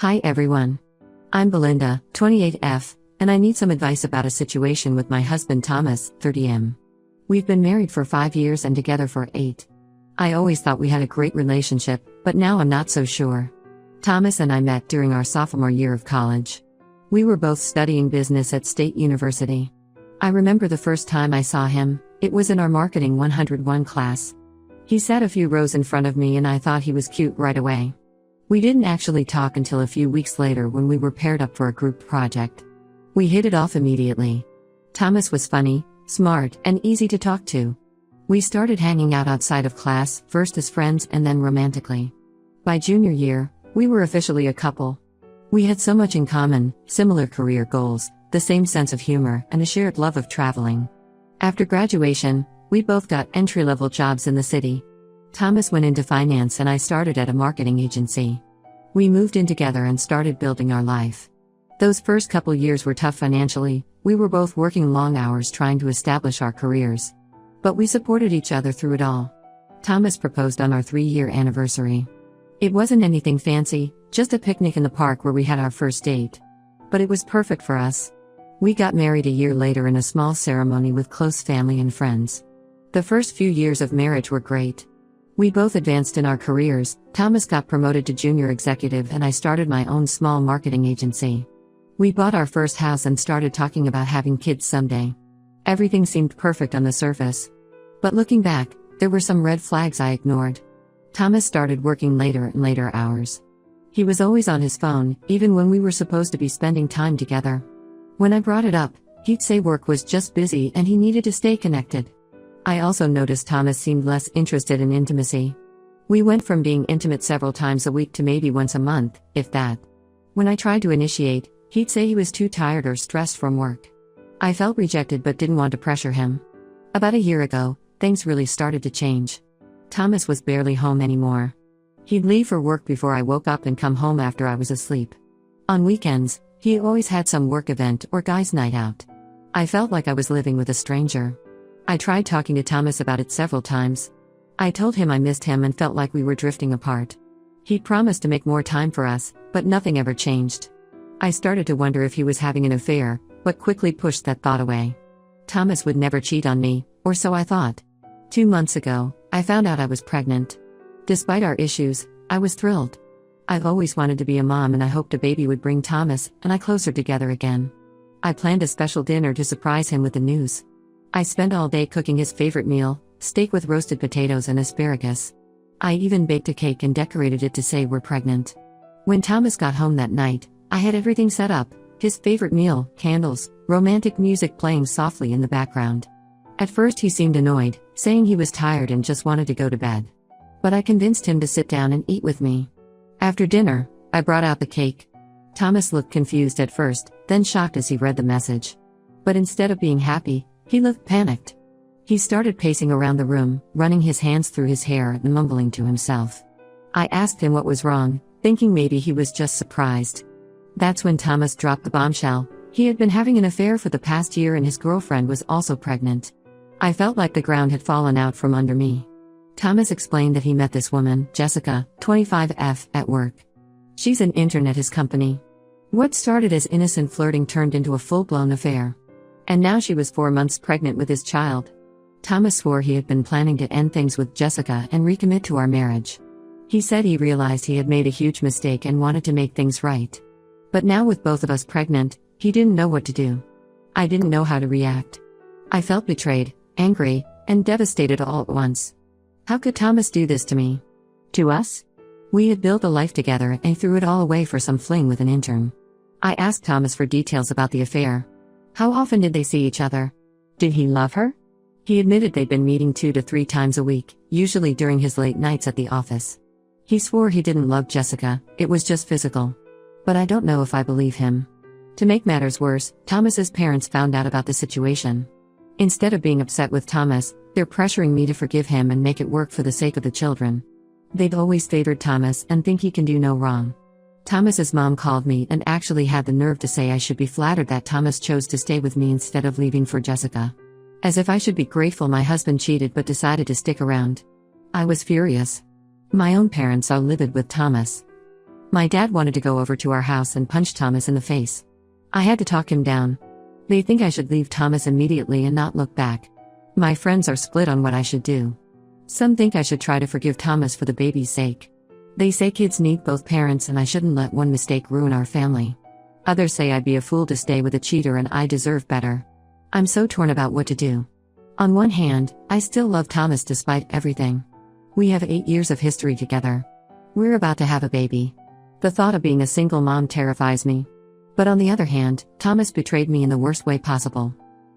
Hi everyone. I'm Belinda, 28F, and I need some advice about a situation with my husband Thomas, 30M. We've been married for 5 years and together for 8. I always thought we had a great relationship, but now I'm not so sure. Thomas and I met during our sophomore year of college. We were both studying business at State University. I remember the first time I saw him, it was in our Marketing 101 class. He sat a few rows in front of me and I thought he was cute right away. We didn't actually talk until a few weeks later when we were paired up for a group project. We hit it off immediately. Thomas was funny, smart, and easy to talk to. We started hanging out outside of class, first as friends and then romantically. By junior year, we were officially a couple. We had so much in common, similar career goals, the same sense of humor, and a shared love of traveling. After graduation, we both got entry-level jobs in the city. Thomas went into finance and I started at a marketing agency. We moved in together and started building our life. Those first couple years were tough financially, we were both working long hours trying to establish our careers. But we supported each other through it all. Thomas proposed on our 3-year anniversary. It wasn't anything fancy, just a picnic in the park where we had our first date. But it was perfect for us. We got married a year later in a small ceremony with close family and friends. The first few years of marriage were great. We both advanced in our careers. Thomas got promoted to junior executive and I started my own small marketing agency. We bought our first house and started talking about having kids someday. Everything seemed perfect on the surface. But looking back, there were some red flags I ignored. Thomas started working later and later hours. He was always on his phone, even when we were supposed to be spending time together. When I brought it up, he'd say work was just busy and he needed to stay connected. I also noticed Thomas seemed less interested in intimacy. We went from being intimate several times a week to maybe once a month, if that. When I tried to initiate, he'd say he was too tired or stressed from work. I felt rejected but didn't want to pressure him. About a year ago, things really started to change. Thomas was barely home anymore. He'd leave for work before I woke up and come home after I was asleep. On weekends, he always had some work event or guys' night out. I felt like I was living with a stranger. I tried talking to Thomas about it several times. I told him I missed him and felt like we were drifting apart. He promised to make more time for us, but nothing ever changed. I started to wonder if he was having an affair, but quickly pushed that thought away. Thomas would never cheat on me, or so I thought. 2 months ago, I found out I was pregnant. Despite our issues, I was thrilled. I've always wanted to be a mom and I hoped a baby would bring Thomas and I closer together again. I planned a special dinner to surprise him with the news. I spent all day cooking his favorite meal, steak with roasted potatoes and asparagus. I even baked a cake and decorated it to say we're pregnant. When Thomas got home that night, I had everything set up, his favorite meal, candles, romantic music playing softly in the background. At first he seemed annoyed, saying he was tired and just wanted to go to bed. But I convinced him to sit down and eat with me. After dinner, I brought out the cake. Thomas looked confused at first, then shocked as he read the message. But instead of being happy, he looked panicked. He started pacing around the room, running his hands through his hair and mumbling to himself. I asked him what was wrong, thinking maybe he was just surprised. That's when Thomas dropped the bombshell. He had been having an affair for the past year and his girlfriend was also pregnant. I felt like the ground had fallen out from under me. Thomas explained that he met this woman, Jessica, 25F, at work. She's an intern at his company. What started as innocent flirting turned into a full-blown affair. And now she was 4 months pregnant with his child. Thomas swore he had been planning to end things with Jessica and recommit to our marriage. He said he realized he had made a huge mistake and wanted to make things right. But now with both of us pregnant, he didn't know what to do. I didn't know how to react. I felt betrayed, angry, and devastated all at once. How could Thomas do this to me? To us? We had built a life together and he threw it all away for some fling with an intern. I asked Thomas for details about the affair. How often did they see each other? Did he love her? He admitted they'd been meeting 2 to 3 times a week, usually during his late nights at the office. He swore he didn't love Jessica, it was just physical. But I don't know if I believe him. To make matters worse, Thomas's parents found out about the situation. Instead of being upset with Thomas, they're pressuring me to forgive him and make it work for the sake of the children. They've always favored Thomas and think he can do no wrong. Thomas's mom called me and actually had the nerve to say I should be flattered that Thomas chose to stay with me instead of leaving for Jessica. As if I should be grateful my husband cheated but decided to stick around. I was furious. My own parents are livid with Thomas. My dad wanted to go over to our house and punch Thomas in the face. I had to talk him down. They think I should leave Thomas immediately and not look back. My friends are split on what I should do. Some think I should try to forgive Thomas for the baby's sake. They say kids need both parents and I shouldn't let one mistake ruin our family. Others say I'd be a fool to stay with a cheater and I deserve better. I'm so torn about what to do. On one hand, I still love Thomas despite everything. We have 8 years of history together. We're about to have a baby. The thought of being a single mom terrifies me. But on the other hand, Thomas betrayed me in the worst way possible.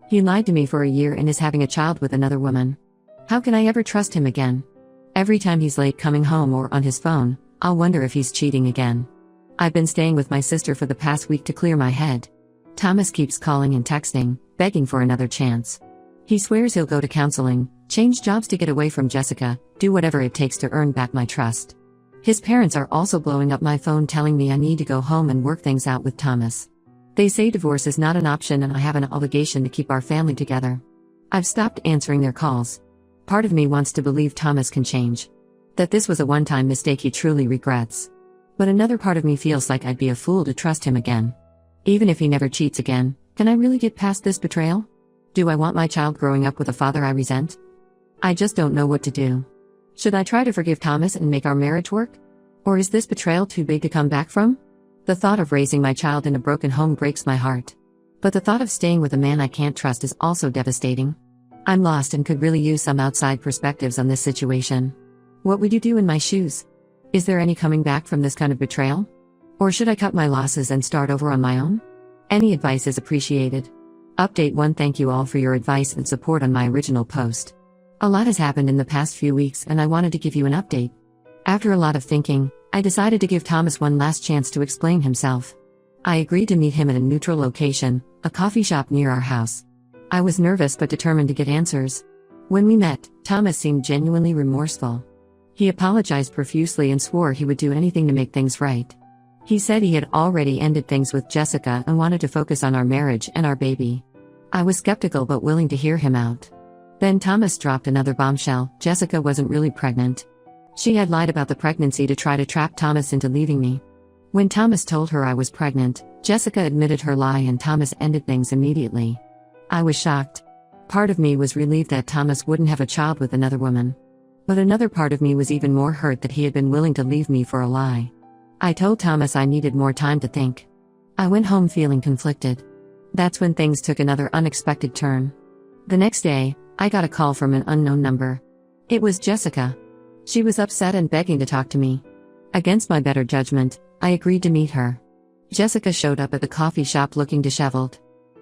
He lied to me for a year and is having a child with another woman. How can I ever trust him again? Every time he's late coming home or on his phone, I'll wonder if he's cheating again. I've been staying with my sister for the past week to clear my head. Thomas keeps calling and texting, begging for another chance. He swears he'll go to counseling, change jobs to get away from Jessica, do whatever it takes to earn back my trust. His parents are also blowing up my phone telling me I need to go home and work things out with Thomas. They say divorce is not an option and I have an obligation to keep our family together. I've stopped answering their calls. Part of me wants to believe Thomas can change. That this was a one-time mistake he truly regrets. But another part of me feels like I'd be a fool to trust him again. Even if he never cheats again, can I really get past this betrayal? Do I want my child growing up with a father I resent? I just don't know what to do. Should I try to forgive Thomas and make our marriage work? Or is this betrayal too big to come back from? The thought of raising my child in a broken home breaks my heart. But the thought of staying with a man I can't trust is also devastating. I'm lost and could really use some outside perspectives on this situation. What would you do in my shoes? Is there any coming back from this kind of betrayal? Or should I cut my losses and start over on my own? Any advice is appreciated. Update 1. Thank you all for your advice and support on my original post. A lot has happened in the past few weeks and I wanted to give you an update. After a lot of thinking, I decided to give Thomas one last chance to explain himself. I agreed to meet him at a neutral location, a coffee shop near our house. I was nervous but determined to get answers. When we met, Thomas seemed genuinely remorseful. He apologized profusely and swore he would do anything to make things right. He said he had already ended things with Jessica and wanted to focus on our marriage and our baby. I was skeptical but willing to hear him out. Then Thomas dropped another bombshell. Jessica wasn't really pregnant. She had lied about the pregnancy to try to trap Thomas into leaving me. When Thomas told her I was pregnant, Jessica admitted her lie and Thomas ended things immediately. I was shocked. Part of me was relieved that Thomas wouldn't have a child with another woman. But another part of me was even more hurt that he had been willing to leave me for a lie. I told Thomas I needed more time to think. I went home feeling conflicted. That's when things took another unexpected turn. The next day, I got a call from an unknown number. It was Jessica. She was upset and begging to talk to me. Against my better judgment, I agreed to meet her. Jessica showed up at the coffee shop looking disheveled.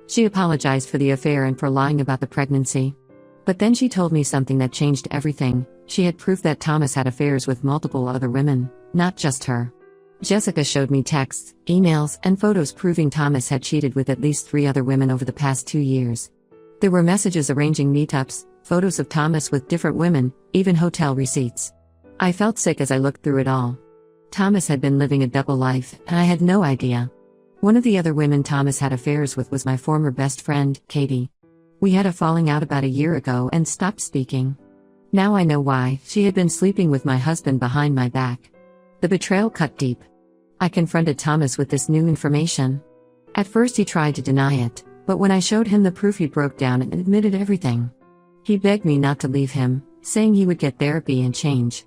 She apologized for the affair and for lying about the pregnancy. But then she told me something that changed everything. She had proof that Thomas had affairs with multiple other women, not just her. Jessica showed me texts, emails, and photos proving Thomas had cheated with at least 3 other women over the past 2 years. There were messages arranging meetups, photos of Thomas with different women, even hotel receipts. I felt sick as I looked through it all. Thomas had been living a double life, and I had no idea. One of the other women Thomas had affairs with was my former best friend, Katie. We had a falling out about a year ago and stopped speaking. Now I know why. She had been sleeping with my husband behind my back. The betrayal cut deep. I confronted Thomas with this new information. At first he tried to deny it, but when I showed him the proof he broke down and admitted everything. He begged me not to leave him, saying he would get therapy and change.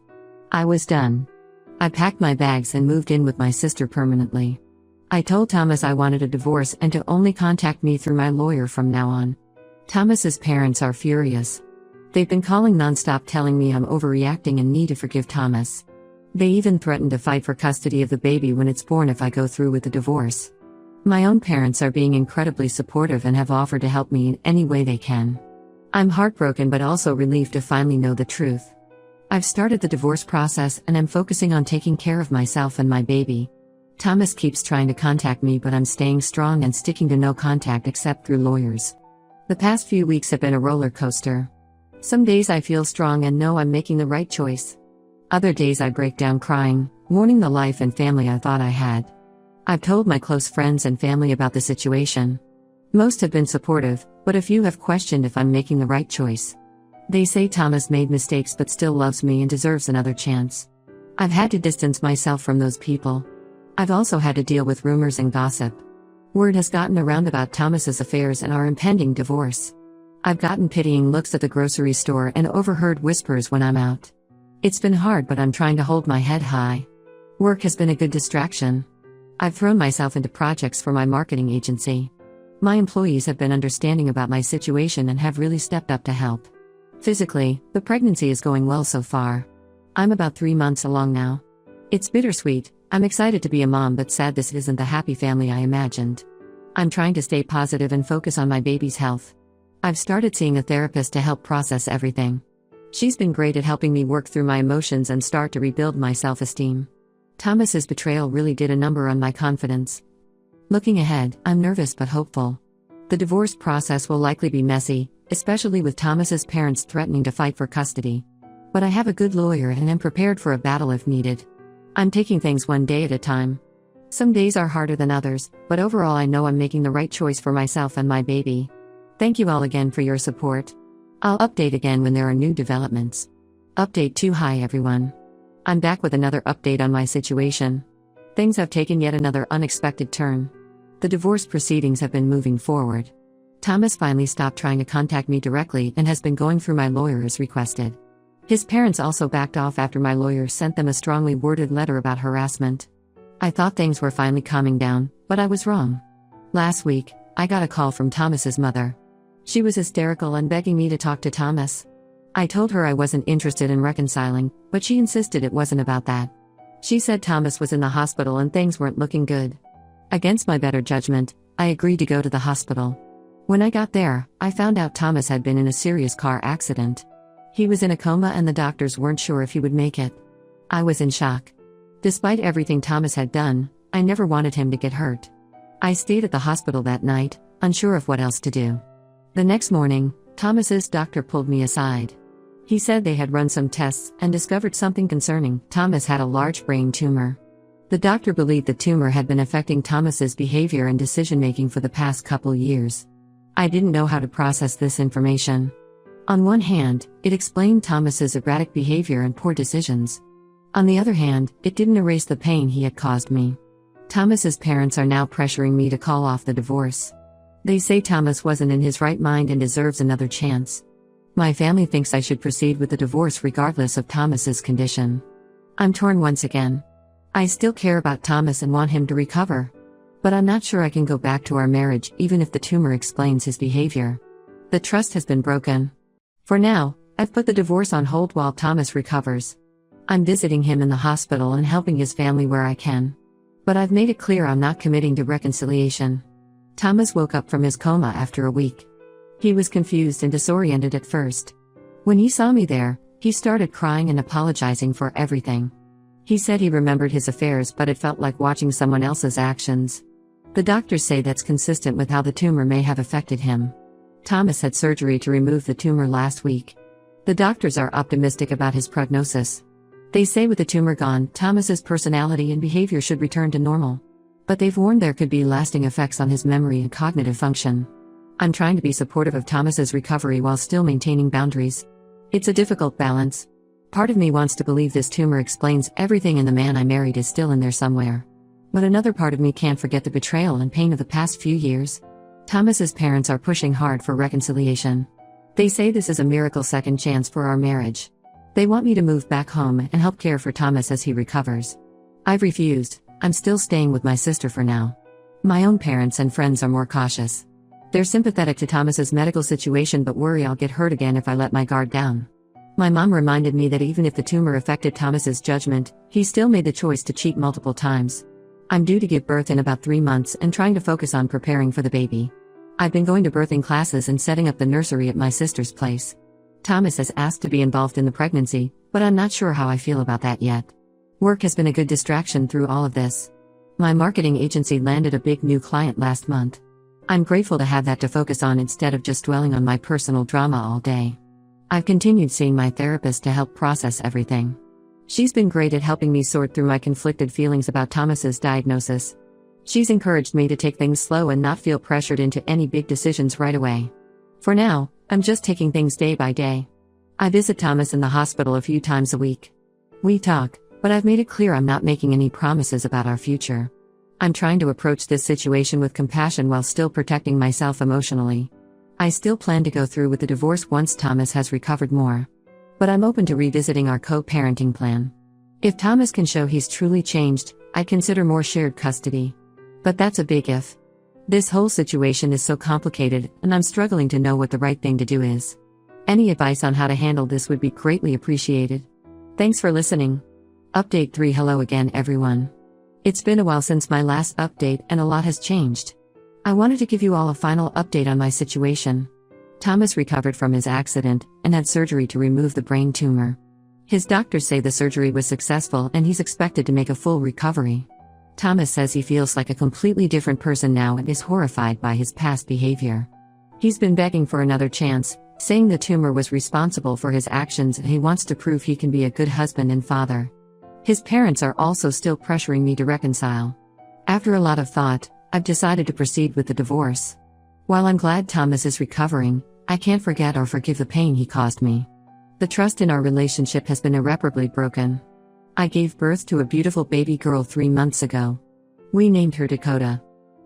I was done. I packed my bags and moved in with my sister permanently. I told Thomas I wanted a divorce and to only contact me through my lawyer from now on. Thomas's parents are furious. They've been calling nonstop telling me I'm overreacting and need to forgive Thomas. They even threatened to fight for custody of the baby when it's born if I go through with the divorce. My own parents are being incredibly supportive and have offered to help me in any way they can. I'm heartbroken but also relieved to finally know the truth. I've started the divorce process and am focusing on taking care of myself and my baby. Thomas keeps trying to contact me but I'm staying strong and sticking to no contact except through lawyers. The past few weeks have been a roller coaster. Some days I feel strong and know I'm making the right choice. Other days I break down crying, mourning the life and family I thought I had. I've told my close friends and family about the situation. Most have been supportive, but a few have questioned if I'm making the right choice. They say Thomas made mistakes but still loves me and deserves another chance. I've had to distance myself from those people. I've also had to deal with rumors and gossip. Word has gotten around about Thomas's affairs and our impending divorce. I've gotten pitying looks at the grocery store and overheard whispers when I'm out. It's been hard, but I'm trying to hold my head high. Work has been a good distraction. I've thrown myself into projects for my marketing agency. My employees have been understanding about my situation and have really stepped up to help. Physically, the pregnancy is going well so far. I'm about 3 months along now. It's bittersweet. I'm excited to be a mom, but sad this isn't the happy family I imagined. I'm trying to stay positive and focus on my baby's health. I've started seeing a therapist to help process everything. She's been great at helping me work through my emotions and start to rebuild my self-esteem. Thomas's betrayal really did a number on my confidence. Looking ahead, I'm nervous but hopeful. The divorce process will likely be messy, especially with Thomas's parents threatening to fight for custody. But I have a good lawyer and am prepared for a battle if needed. I'm taking things one day at a time. Some days are harder than others, but overall I know I'm making the right choice for myself and my baby. Thank you all again for your support. I'll update again when there are new developments. Update 2. Hi everyone. I'm back with another update on my situation. Things have taken yet another unexpected turn. The divorce proceedings have been moving forward. Thomas finally stopped trying to contact me directly and has been going through my lawyer as requested. His parents also backed off after my lawyer sent them a strongly worded letter about harassment. I thought things were finally calming down, but I was wrong. Last week, I got a call from Thomas's mother. She was hysterical and begging me to talk to Thomas. I told her I wasn't interested in reconciling, but she insisted it wasn't about that. She said Thomas was in the hospital and things weren't looking good. Against my better judgment, I agreed to go to the hospital. When I got there, I found out Thomas had been in a serious car accident. He was in a coma and the doctors weren't sure if he would make it. I was in shock. Despite everything Thomas had done, I never wanted him to get hurt. I stayed at the hospital that night, unsure of what else to do. The next morning, Thomas's doctor pulled me aside. He said they had run some tests and discovered something concerning. Thomas had a large brain tumor. The doctor believed the tumor had been affecting Thomas's behavior and decision-making for the past couple years. I didn't know how to process this information. On one hand, it explained Thomas's erratic behavior and poor decisions. On the other hand, it didn't erase the pain he had caused me. Thomas's parents are now pressuring me to call off the divorce. They say Thomas wasn't in his right mind and deserves another chance. My family thinks I should proceed with the divorce regardless of Thomas's condition. I'm torn once again. I still care about Thomas and want him to recover. But I'm not sure I can go back to our marriage even if the tumor explains his behavior. The trust has been broken. For now, I've put the divorce on hold while Thomas recovers. I'm visiting him in the hospital and helping his family where I can. But I've made it clear I'm not committing to reconciliation. Thomas woke up from his coma after a week. He was confused and disoriented at first. When he saw me there, he started crying and apologizing for everything. He said he remembered his affairs, but it felt like watching someone else's actions. The doctors say that's consistent with how the tumor may have affected him. Thomas had surgery to remove the tumor last week. The doctors are optimistic about his prognosis. They say with the tumor gone, Thomas's personality and behavior should return to normal. But they've warned there could be lasting effects on his memory and cognitive function. I'm trying to be supportive of Thomas's recovery while still maintaining boundaries. It's a difficult balance. Part of me wants to believe this tumor explains everything and the man I married is still in there somewhere. But another part of me can't forget the betrayal and pain of the past few years. Thomas's parents are pushing hard for reconciliation. They say this is a miracle second chance for our marriage. They want me to move back home and help care for Thomas as he recovers. I've refused. I'm still staying with my sister for now. My own parents and friends are more cautious. They're sympathetic to Thomas's medical situation but worry I'll get hurt again if I let my guard down. My mom reminded me that even if the tumor affected Thomas's judgment, he still made the choice to cheat multiple times. I'm due to give birth in about 3 months and trying to focus on preparing for the baby. I've been going to birthing classes and setting up the nursery at my sister's place. Thomas has asked to be involved in the pregnancy, but I'm not sure how I feel about that yet. Work has been a good distraction through all of this. My marketing agency landed a big new client last month. I'm grateful to have that to focus on instead of just dwelling on my personal drama all day. I've continued seeing my therapist to help process everything. She's been great at helping me sort through my conflicted feelings about Thomas's diagnosis. She's encouraged me to take things slow and not feel pressured into any big decisions right away. For now, I'm just taking things day by day. I visit Thomas in the hospital a few times a week. We talk, But I've made it clear I'm not making any promises about our future. I'm trying to approach this situation with compassion while still protecting myself emotionally. I still plan to go through with the divorce once Thomas has recovered more. But I'm open to revisiting our co-parenting plan. If Thomas can show he's truly changed, I'd consider more shared custody. But that's a big if. This whole situation is so complicated, and I'm struggling to know what the right thing to do is. Any advice on how to handle this would be greatly appreciated. Thanks for listening. Update 3. Hello again, everyone. It's been a while since my last update, and a lot has changed. I wanted to give you all a final update on my situation. Thomas recovered from his accident and had surgery to remove the brain tumor. His doctors say the surgery was successful and he's expected to make a full recovery. Thomas says he feels like a completely different person now and is horrified by his past behavior. He's been begging for another chance, saying the tumor was responsible for his actions and he wants to prove he can be a good husband and father. His parents are also still pressuring me to reconcile. After a lot of thought, I've decided to proceed with the divorce. While I'm glad Thomas is recovering, I can't forget or forgive the pain he caused me. The trust in our relationship has been irreparably broken. I gave birth to a beautiful baby girl 3 months ago. We named her Dakota.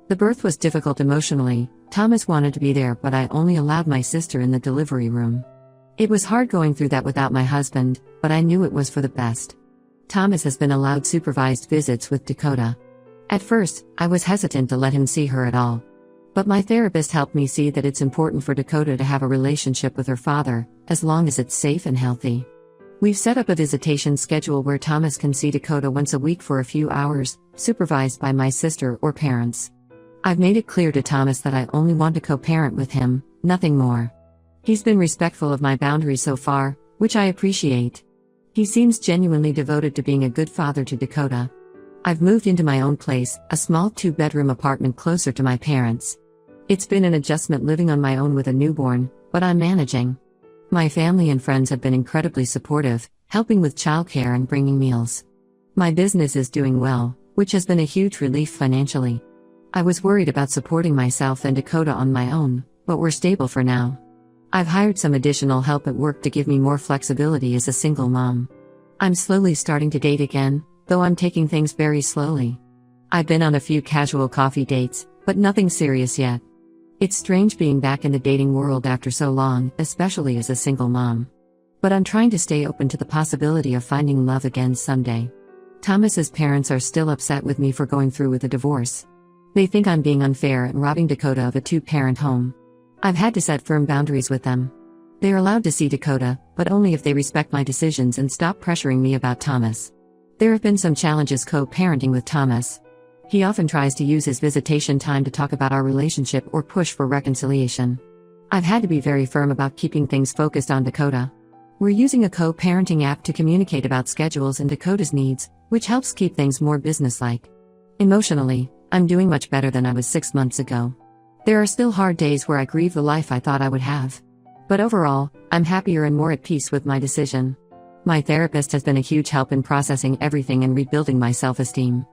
The birth was difficult emotionally. Thomas wanted to be there, but I only allowed my sister in the delivery room. It was hard going through that without my husband, but I knew it was for the best. Thomas has been allowed supervised visits with Dakota. At first, I was hesitant to let him see her at all. But my therapist helped me see that it's important for Dakota to have a relationship with her father, as long as it's safe and healthy. We've set up a visitation schedule where Thomas can see Dakota once a week for a few hours, supervised by my sister or parents. I've made it clear to Thomas that I only want to co-parent with him, nothing more. He's been respectful of my boundaries so far, which I appreciate. He seems genuinely devoted to being a good father to Dakota. I've moved into my own place, a small 2-bedroom apartment closer to my parents. It's been an adjustment living on my own with a newborn, but I'm managing. My family and friends have been incredibly supportive, helping with childcare and bringing meals. My business is doing well, which has been a huge relief financially. I was worried about supporting myself and Dakota on my own, but we're stable for now. I've hired some additional help at work to give me more flexibility as a single mom. I'm slowly starting to date again, though I'm taking things very slowly. I've been on a few casual coffee dates, but nothing serious yet. It's strange being back in the dating world after so long, especially as a single mom. But I'm trying to stay open to the possibility of finding love again someday. Thomas's parents are still upset with me for going through with the divorce. They think I'm being unfair and robbing Dakota of a 2-parent home. I've had to set firm boundaries with them. They're allowed to see Dakota, but only if they respect my decisions and stop pressuring me about Thomas. There have been some challenges co-parenting with Thomas. He often tries to use his visitation time to talk about our relationship or push for reconciliation. I've had to be very firm about keeping things focused on Dakota. We're using a co-parenting app to communicate about schedules and Dakota's needs, which helps keep things more businesslike. Emotionally, I'm doing much better than I was 6 months ago. There are still hard days where I grieve the life I thought I would have. But overall, I'm happier and more at peace with my decision. My therapist has been a huge help in processing everything and rebuilding my self-esteem.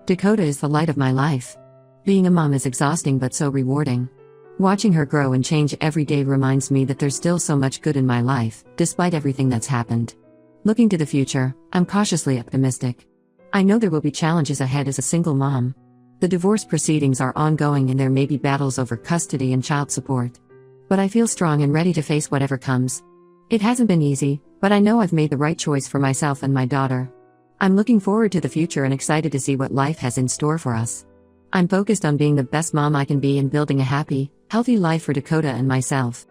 Dakota is the light of my life. Being a mom is exhausting but so rewarding. Watching her grow and change every day reminds me that there's still so much good in my life, despite everything that's happened. Looking to the future, I'm cautiously optimistic. I know there will be challenges ahead as a single mom. The divorce proceedings are ongoing and there may be battles over custody and child support. But I feel strong and ready to face whatever comes. It hasn't been easy, but I know I've made the right choice for myself and my daughter. I'm looking forward to the future and excited to see what life has in store for us. I'm focused on being the best mom I can be and building a happy, healthy life for Dakota and myself.